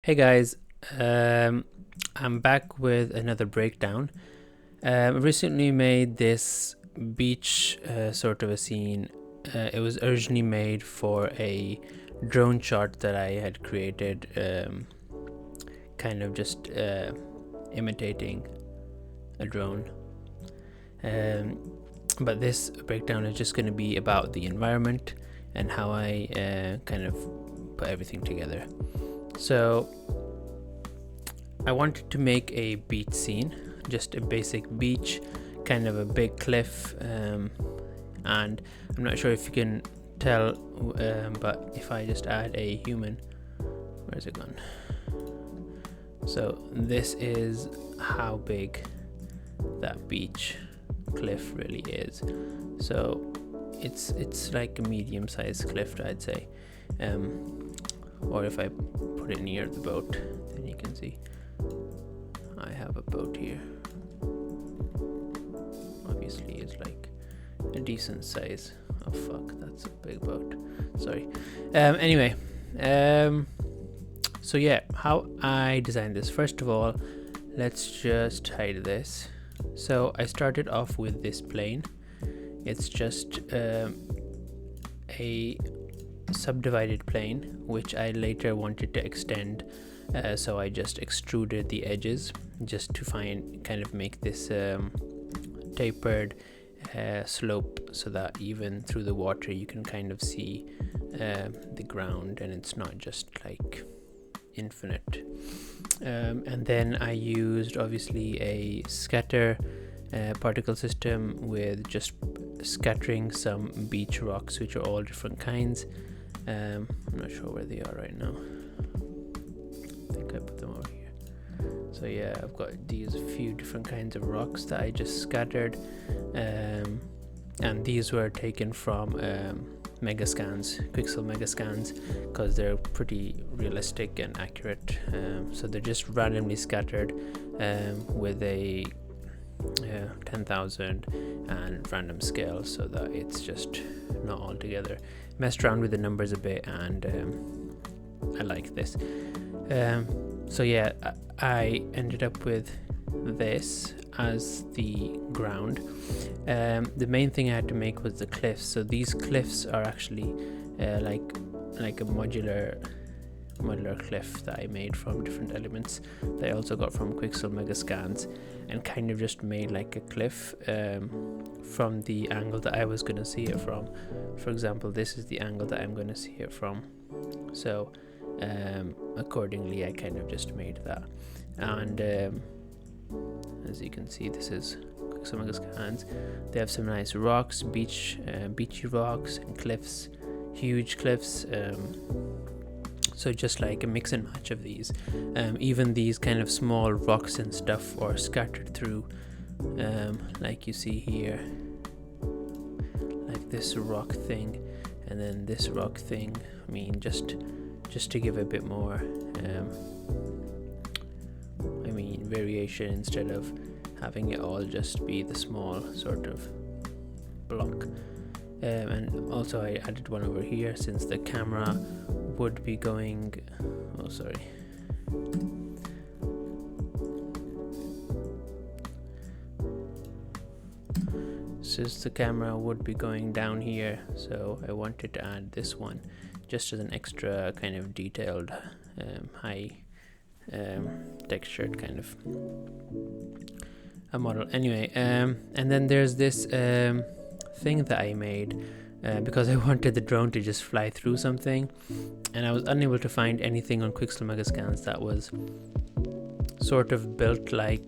Hey guys, I'm back with another breakdown. I recently made this beach sort of a scene. It was originally made for a drone shot that I had created, kind of just imitating a drone. But this breakdown is just going to be about the environment and how I kind of put everything together. So I wanted to make a beach scene, just a basic beach, kind of a big cliff, and I'm not sure if you can tell, but if I just add a human, where's it gone? So this is how big that beach cliff really is. So it's like a medium-sized cliff, I'd say, or if I put it near the boat, then you can see I have a boat here. Obviously it's like a decent size. Oh fuck, that's a big boat, sorry. Anyway, so yeah, how I designed this. First of all, let's just hide this. So I started off with this plane. It's just a subdivided plane, which I later wanted to extend, so I just extruded the edges just to kind of make this tapered slope, so that even through the water you can kind of see the ground and it's not just like infinite. And then I used obviously a scatter particle system with just scattering some beach rocks, which are all different kinds. I'm not sure where they are right now. I think I put them over here. So yeah, I've got these few different kinds of rocks that I just scattered, and these were taken from Megascans, Quixel Megascans, because they're pretty realistic and accurate. So they're just randomly scattered with a 10,000 and random scale, so that it's just not all together. Messed around with the numbers a bit, and I like this. So yeah, I ended up with this as the ground. The main thing I had to make was the cliffs. So these cliffs are actually like a modular cliff that I made from different elements that I also got from Quixel Megascans, and kind of just made like a cliff from the angle that I was going to see it from. For example, this is the angle that I'm going to see it from, so accordingly I kind of just made that. And as you can see, this is Quixel Megascans. They have some nice rocks, beachy rocks and cliffs, huge cliffs. So just like a mix and match of these. Even these kind of small rocks and stuff are scattered through, like you see here, like this rock thing and then this rock thing. I mean, just to give a bit more variation, instead of having it all just be the small sort of block. And also I added one over here, since the camera would be going, since the camera would be going down here, so I wanted to add this one just as an extra kind of detailed, high textured kind of a model. Anyway, and then there's this thing that I made because I wanted the drone to just fly through something, and I was unable to find anything on Quixel Megascans that was sort of built like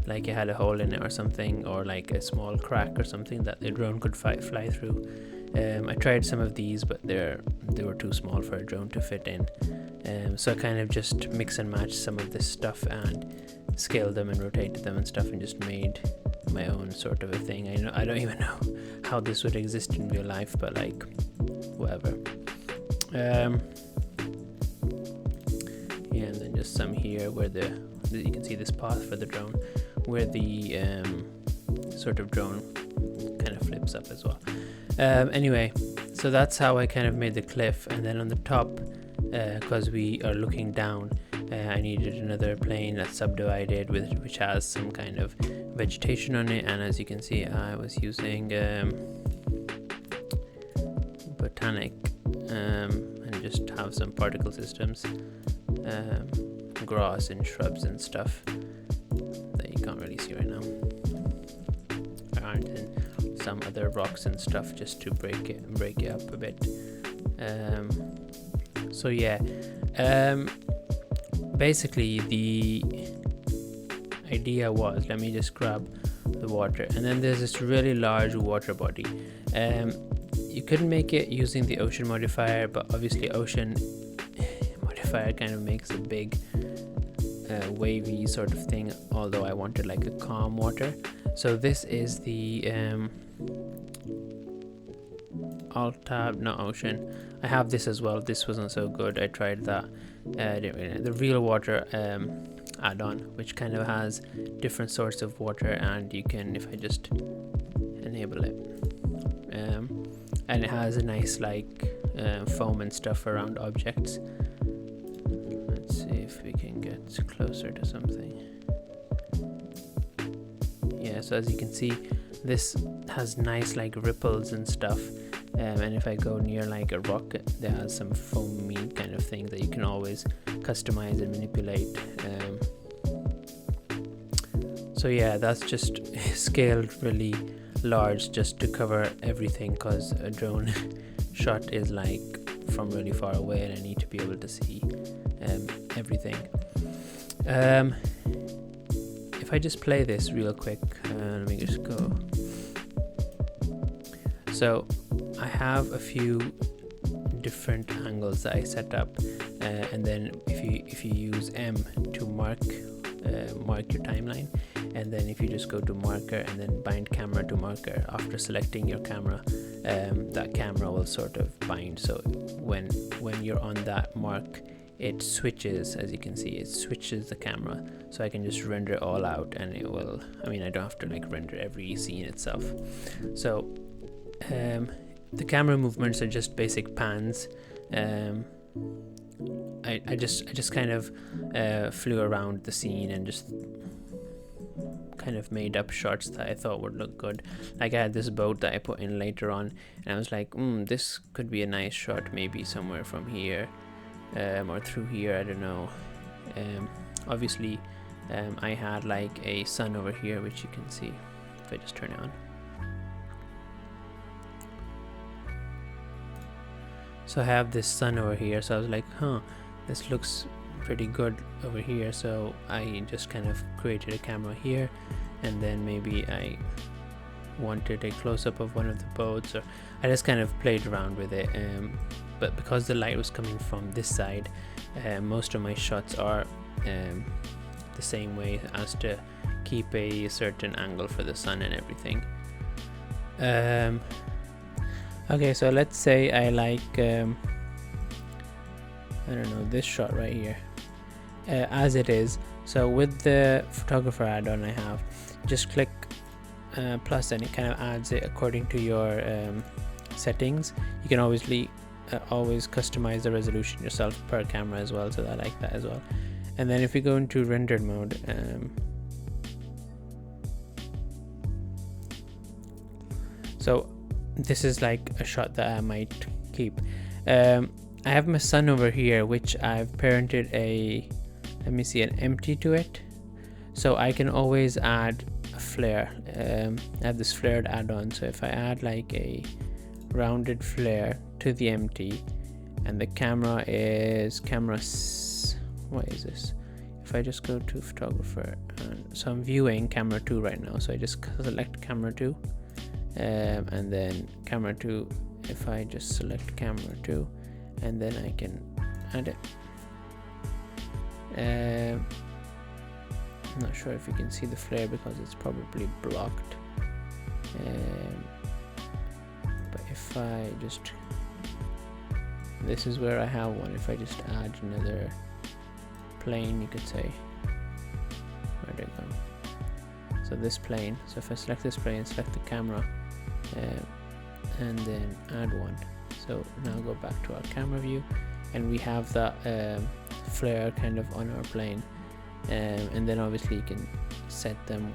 it had a hole in it or something, or like a small crack or something that the drone could fly through. I tried some of these, but they were too small for a drone to fit in. So I kind of just mix and match some of this stuff and scaled them and rotated them and stuff, and just made my own sort of a thing. I don't even know how this would exist in real life, but like whatever. Yeah, and then just some here where you can see this path for the drone, where the sort of drone kind of flips up as well. Anyway, so that's how I kind of made the cliff. And then on the top, because we are looking down, I needed another plane that's subdivided which has some kind of vegetation on it, and as you can see I was using botanic and just have some particle systems, grass and shrubs and stuff that you can't really see right now, and then some other rocks and stuff just to break it up a bit. So yeah, basically the idea was, let me just grab the water, and then there's this really large water body. You couldn't make it using the ocean modifier, but obviously ocean modifier kind of makes a big wavy sort of thing, although I wanted like a calm water. So this is the alt tab, not ocean. I have this as well. This wasn't so good. I tried that. The real water add-on, which kind of has different sorts of water, and you can, if I just enable it, and it has a nice like foam and stuff around objects. Let's see if we can get closer to something. Yeah, so as you can see, this has nice like ripples and stuff, and if I go near like a rock, there has some foamy kind of thing that you can always customize and manipulate. So yeah, that's just scaled really large just to cover everything, because a drone shot is like from really far away and I need to be able to see everything. If I just play this real quick, let me just go. So I have a few different angles that I set up, and then if you use M to mark your timeline, and then if you just go to marker and then bind camera to marker, after selecting your camera, that camera will sort of bind. So when you're on that mark, it switches, as you can see, it switches the camera, so I can just render it all out, and it will, I mean, I don't have to like render every scene itself. So the camera movements are just basic pans. I just kind of flew around the scene and just kind of made up shots that I thought would look good. Like I had this boat that I put in later on, and I was like, this could be a nice shot, maybe somewhere from here, or through here, I don't know. Obviously I had like a sun over here, which you can see if I just turn it on. So I have this sun over here, so I was like, this looks pretty good over here. So I just kind of created a camera here, and then maybe I wanted a close-up of one of the boats, or I just kind of played around with it. But because the light was coming from this side, most of my shots are the same way, as to keep a certain angle for the sun and everything. Okay, so let's say I like I don't know, this shot right here as it is. So with the photographer add-on I have, just click plus, and it kind of adds it according to your settings. You can always customize the resolution yourself per camera as well, so I like that as well. And then if we go into rendered mode, so this is like a shot that I might keep. I have my sun over here, which I've parented an empty to it, so I can always add a flare. I have this flared add-on, so if I add like a rounded flare to the empty, and the camera is what is this? If I just go to photographer, so I'm viewing camera 2 right now, so I just select camera 2, and then camera 2, if I just select camera 2, and then I can add it. I'm not sure if you can see the flare because it's probably blocked, but if I just, this is where I have one. If I just add another plane, you could say, where'd it go? So this plane, so if I select this plane, select the camera, and then add one. So now go back to our camera view, and we have that flare kind of on our plane, and then obviously you can set them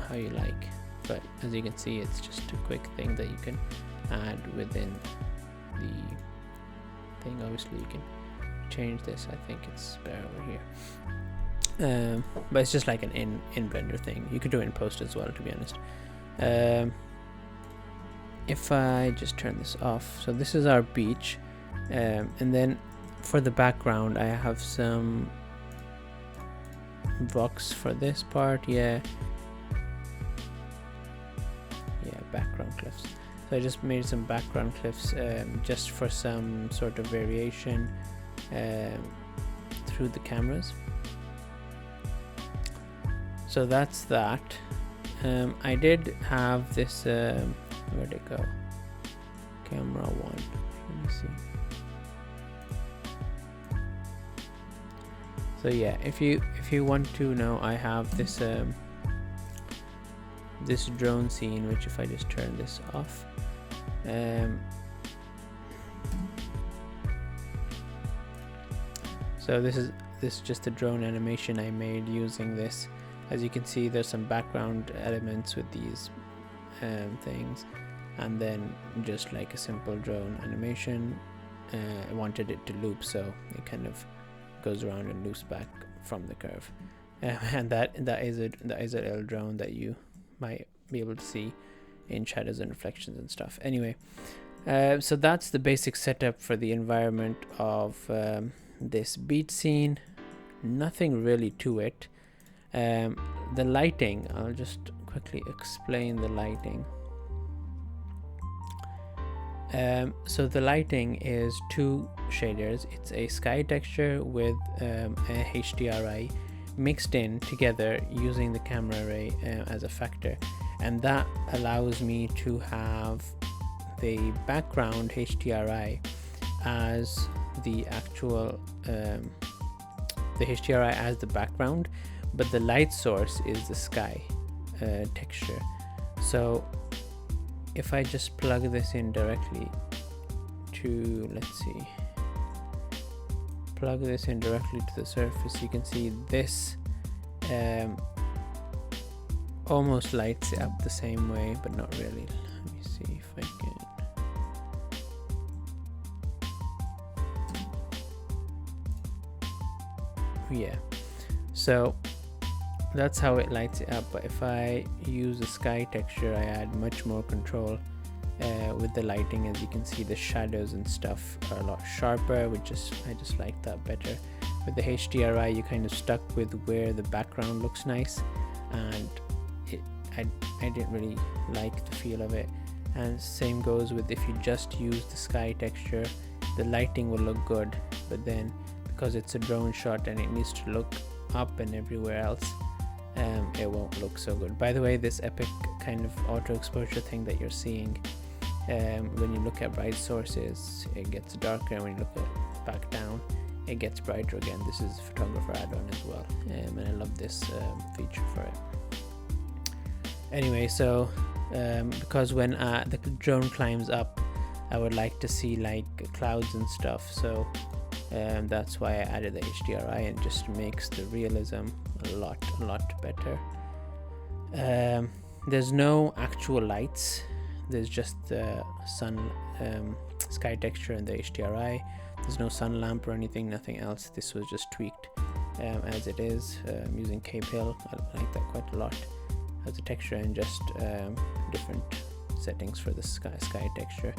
how you like, but as you can see, it's just a quick thing that you can add within the thing. Obviously you can change this. I think it's better over here, but it's just like an in Blender thing. You could do it in post as well, to be honest. If I just turn this off, so this is our beach, and then for the background I have some rocks for this part. Background cliffs. So I just made some background cliffs just for some sort of variation through the cameras. So that's that. I did have this, where'd it go? Camera 1. Let me see. So yeah, if you want to know, I have this this drone scene, which if I just turn this off, so this is just a drone animation I made using this. As you can see, there's some background elements with these things, and then just like a simple drone animation. I wanted it to loop, so it kind of goes around and loops back from the curve, and that is a little drone that you might be able to see in shadows and reflections and stuff. Anyway, so that's the basic setup for the environment of this beach scene. Nothing really to it. The lighting, I'll just quickly explain the lighting. So the lighting is two shaders. It's a sky texture with a HDRI mixed in together using the camera array as a factor, and that allows me to have the background HDRI as the actual the HDRI as the background, but the light source is the sky texture. So if I just plug this in directly to, let's see, plug this in directly to the surface, you can see this almost lights it up the same way, but not really. Let me see if I can. Yeah, so that's how it lights it up. But if I use the sky texture, I add much more control with the lighting. As you can see, the shadows and stuff are a lot sharper, which is, I just like that better. With the HDRI, you're kind of stuck with where the background looks nice, and I didn't really like the feel of it. And same goes with if you just use the sky texture, the lighting will look good, but then because it's a drone shot and it needs to look up and everywhere else, it won't look so good. By the way, this epic kind of auto exposure thing that you're seeing, when you look at bright sources, it gets darker, and when you look at back down, it gets brighter again. This is photographer add-on as well, and I love this feature for it. Anyway, so because when the drone climbs up, I would like to see like clouds and stuff, so that's why I added the HDRI, and just makes the realism a lot better. There's no actual lights, there's just the sun sky texture and the HDRI. There's no sun lamp or anything, nothing else. This was just tweaked as it is, using Cape Hill. I like that quite a lot as a texture, and just different settings for the sky texture.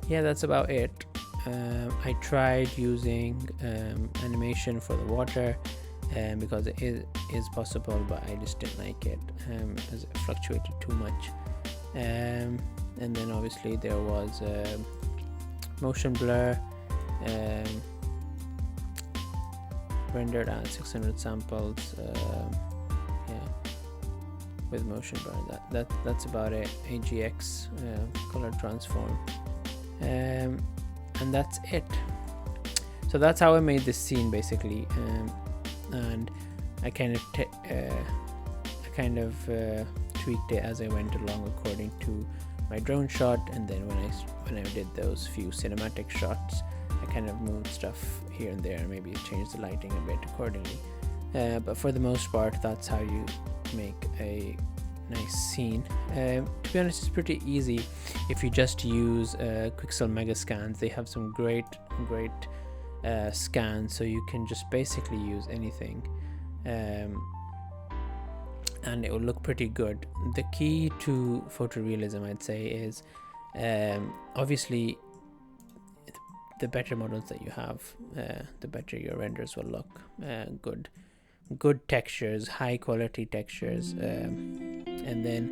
Yeah, that's about it. I tried using animation for the water because it is possible, but I just didn't like it as it fluctuated too much. And then obviously there was motion blur, rendered at 600 samples, yeah, with motion blur. That's about it. AGX color transform, and that's it. So that's how I made this scene basically, and I kind of tweaked it as I went along according to my drone shot, and then when I did those few cinematic shots, I kind of moved stuff here and there, maybe changed the lighting a bit accordingly. But for the most part, that's how you make a nice scene. To be honest, it's pretty easy if you just use Quixel Megascans. They have some great scans, so you can just basically use anything, and it will look pretty good. The key to photorealism, I'd say, is obviously the better models that you have, the better your renders will look. Good textures, high quality textures, and then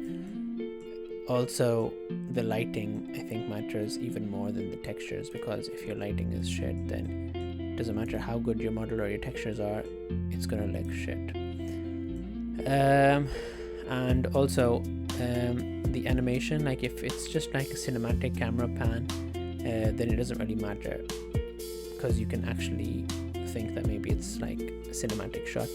also the lighting, I think, matters even more than the textures, because if your lighting is shit, then it doesn't matter how good your model or your textures are, it's gonna look shit. And also the animation, like if it's just like a cinematic camera pan, then it doesn't really matter, because you can actually think that maybe it's like a cinematic shot.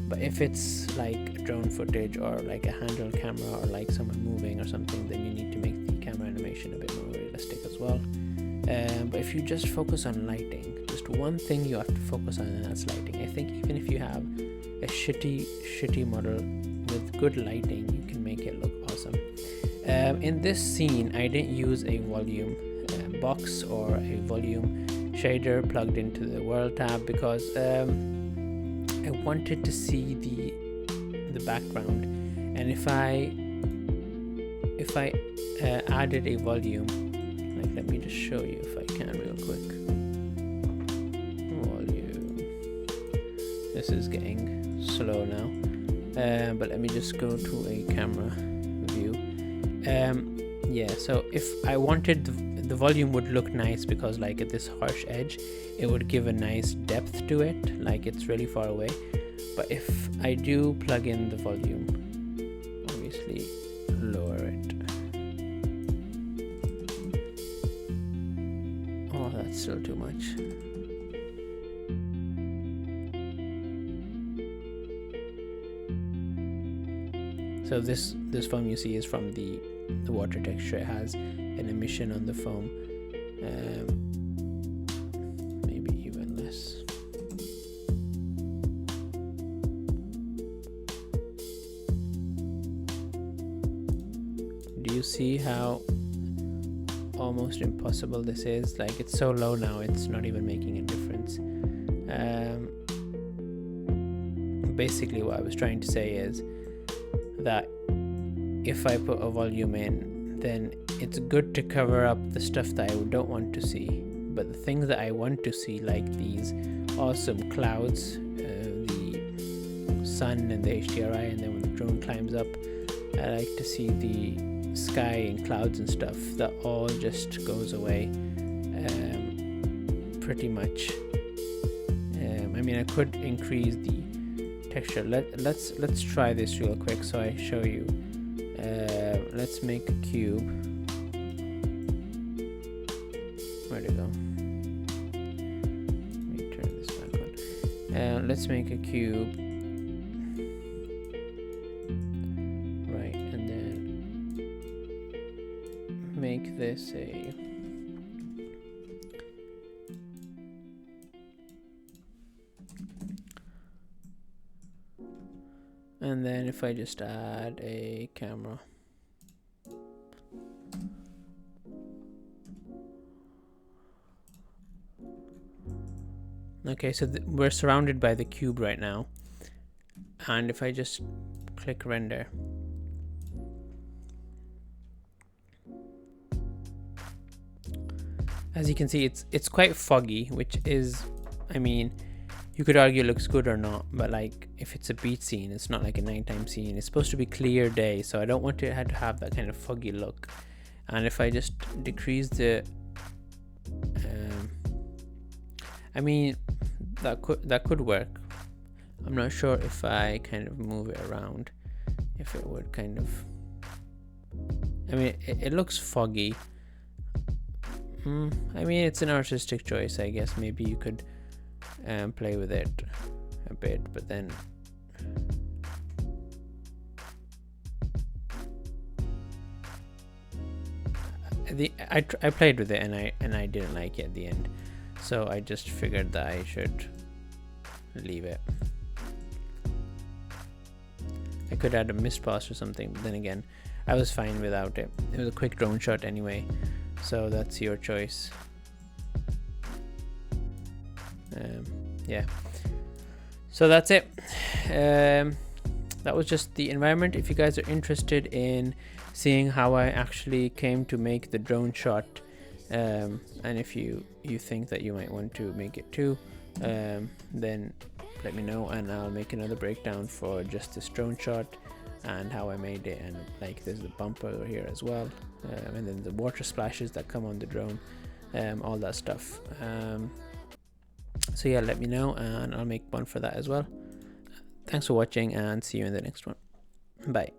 But if it's like drone footage or like a handheld camera or like someone moving or something, then you need to make the camera animation a bit more realistic as well. But if you just focus on lighting, just one thing you have to focus on, and that's lighting. I think even if you have a shitty model with good lighting, you can make it look awesome. In this scene, I didn't use a volume box or a volume shader plugged into the world tab, because I wanted to see the background, and if I added a volume, like, let me just show you if I can real quick. Volume. This is getting slow now, but let me just go to a camera view. Yeah, so if I wanted the volume would look nice, because like at this harsh edge, it would give a nice depth to it, like it's really far away. But if I do plug in the volume, obviously lower it. Oh, that's still too much. So this foam you see is from the water texture. It has an emission on the foam, maybe even less. Do you see how almost impossible this is? Like, it's so low now, it's not even making a difference. Basically what I was trying to say is that if I put a volume in, then it's good to cover up the stuff that I don't want to see, but the things that I want to see, like these awesome clouds, the sun and the HDRI, and then when the drone climbs up, I like to see the sky and clouds and stuff. That all just goes away pretty much. I mean, I could increase the texture. Let's try this real quick so I show you. Let's make a cube. Where'd it go? Let me turn this back on. Let's make a cube. Right, and then make this a... And then if I just add a camera. Okay, so we're surrounded by the cube right now. And if I just click render. As you can see, it's quite foggy, which is, I mean, you could argue it looks good or not, but like if it's a beach scene, it's not like a nighttime scene. It's supposed to be clear day, so I don't want it to have that kind of foggy look. And if I just decrease the, I mean, that could work. I'm not sure if I kind of move it around, if it would kind of, I mean, it looks foggy. I mean, it's an artistic choice, I guess. Maybe you could play with it a bit, but then I played with it and I didn't like it at the end, so I just figured that I should leave it. I could add a mist pass or something, but then again, I was fine without it. It was a quick drone shot anyway, so that's your choice. Yeah, so that's it. That was just the environment. If you guys are interested in seeing how I actually came to make the drone shot, and if you think that you might want to make it too, then let me know and I'll make another breakdown for just this drone shot and how I made it. And like, there's the bumper over here as well, and then the water splashes that come on the drone, all that stuff. So yeah, let me know and I'll make one for that as well. Thanks for watching and see you in the next one. Bye.